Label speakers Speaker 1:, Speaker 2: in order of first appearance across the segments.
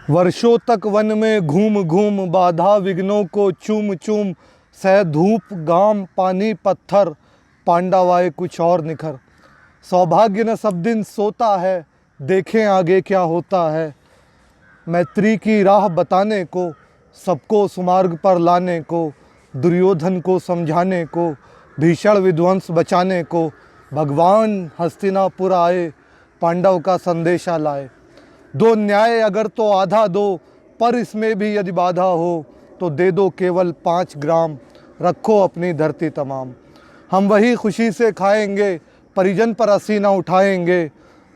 Speaker 1: वर्षों तक वन में घूम घूम बाधा विघ्नों को चूम चूम सह धूप गाम पानी पत्थर पांडवाए कुछ और निखर। सौभाग्य न सब दिन सोता है, देखें आगे क्या होता है। मैत्री की राह बताने को, सबको सुमार्ग पर लाने को, दुर्योधन को समझाने को, भीषण विध्वंस बचाने को भगवान हस्तिनापुर आए, पांडव का संदेशा लाए। दो न्याय अगर तो आधा दो, पर इसमें भी यदि बाधा हो तो दे दो केवल 5 ग्राम, रखो अपनी धरती तमाम। हम वही खुशी से खाएंगे, परिजन पर असीना उठाएंगे।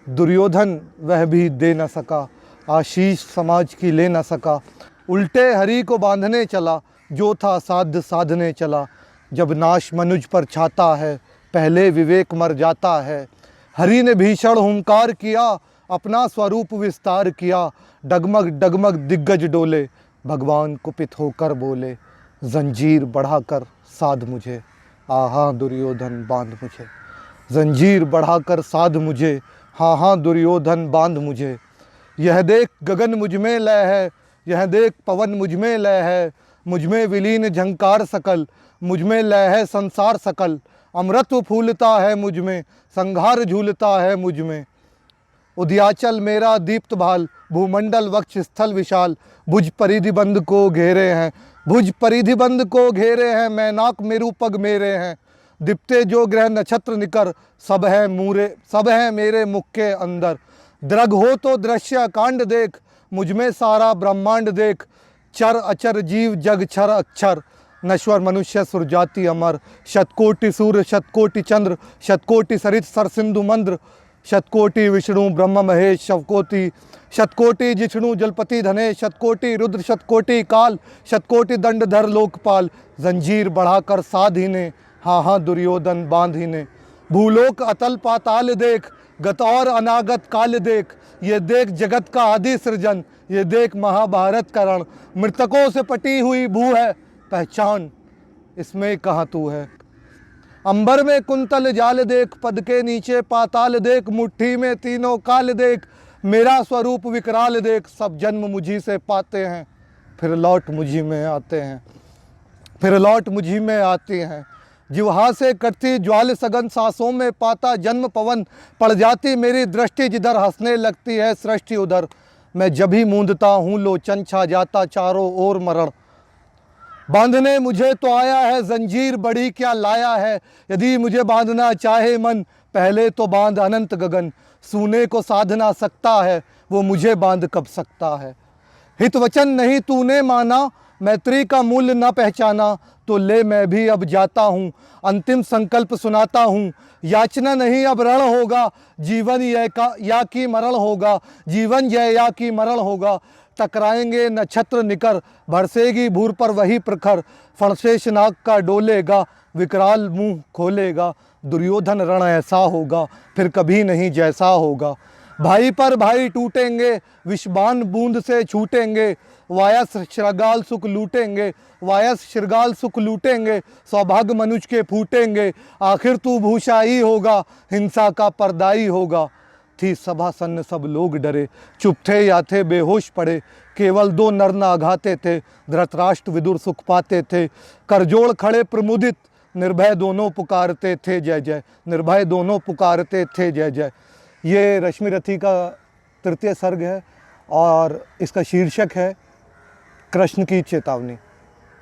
Speaker 1: दुर्योधन वह भी दे न सका, आशीष समाज की ले न सका। उल्टे हरि को बांधने चला, जो था साध्य साधने चला। जब नाश मनुज पर छाता है, पहले विवेक मर जाता है। हरि ने भीषण हुंकार किया, अपना स्वरूप विस्तार किया। डगमग डगमग दिग्गज डोले, भगवान कुपित होकर बोले, जंजीर बढ़ाकर साध मुझे, आहा दुर्योधन बांध मुझे। जंजीर बढ़ाकर साध मुझे, हाँ हाँ दुर्योधन बांध मुझे। यह देख गगन मुझ में लय है, यह देख पवन मुझ में लय है। मुझ में विलीन झंकार सकल, मुझ में लय है संसार सकल। अमृत फूलता है मुझ में, संघार झूलता है मुझ में। उदयाचल मेरा दीप्त भाल, भूमंडल वक्ष स्थल विशाल। भुज परिधि बंद को घेरे हैं, भुज परिधि बंद को घेरे हैं। मैनाक मेरु पग मेरे हैं, दीप्ते जो ग्रह नक्षत्र निकर। सब है मेरे मुख के अंदर। दृग हो तो दृश्य कांड देख, मुझ में सारा ब्रह्मांड देख। चर अचर जीव जग छर अक्षर, नश्वर मनुष्य सुरजाति अमर। शतकोटि सूर्य शतकोटि चंद्र, शतकोटि सरित सर सिंधु मंद्र। शतकोटि विष्णु ब्रह्म महेश, शतकोटि जिष्णु जलपति धनेश। शतकोटि रुद्र शतकोटि काल, शतकोटि दंडधर लोकपाल। जंजीर बढ़ाकर साध ही ने, हाँ हाँ दुर्योधन बांध ही ने। भूलोक अतल पाताल देख, गत और अनागत काल देख। ये देख जगत का आदि सृजन, ये देख महाभारत का रण। मृतकों से पटी हुई भू है, पहचान इसमें कहाँ तू है। अंबर में कुंतल जाल देख, पद के नीचे पाताल देख। मुट्ठी में तीनों काल देख, मेरा स्वरूप विकराल देख। सब जन्म मुझी से पाते हैं, फिर लौट मुझी में आते हैं, फिर लौट मुझी में आते हैं। जिह्वा से कटती ज्वाल सघन, सांसों में पाता जन्म पवन। पड़ जाती मेरी दृष्टि जिधर, हंसने लगती है सृष्टि उधर। मैं जब ही मूंदता हूँ लोचन, छा जाता चारों ओर मरण। बांधने मुझे तो आया है, जंजीर बड़ी क्या लाया है। यदि मुझे बांधना चाहे मन, पहले तो बांध अनंत गगन। सूने को साध ना सकता है, वो मुझे बांध कब सकता है। हित वचन नहीं तूने माना, मैत्री का मूल्य न पहचाना। तो ले मैं भी अब जाता हूँ, अंतिम संकल्प सुनाता हूँ। याचना नहीं अब रण होगा, जीवन या की मरण होगा। जीवन या की मरण होगा। टकराएंगे नक्षत्र निकर, बरसेगी भूर पर वही प्रखर। फणशेष नाग का डोलेगा, विकराल मुंह खोलेगा। दुर्योधन रण ऐसा होगा, फिर कभी नहीं जैसा होगा। भाई पर भाई टूटेंगे, विषबान बूंद से छूटेंगे। वायस श्रृगाल सुख लूटेंगे, वायस श्रृगाल सुख लूटेंगे। सौभाग्य मनुष्य के फूटेंगे, आखिर तू भूषाई होगा, हिंसा का परदाई होगा। थी सभा सन्न सब लोग डरे, चुप थे या थे बेहोश पड़े। केवल 2 नर नाघाते थे, धृतराष्ट्र विदुर सुख पाते थे। करजोड़ खड़े प्रमुदित, निर्भय दोनों पुकारते थे जय जय। निर्भय दोनों पुकारते थे जय जय। ये रश्मि रथी का 3य सर्ग है और इसका शीर्षक है कृष्ण की चेतावनी।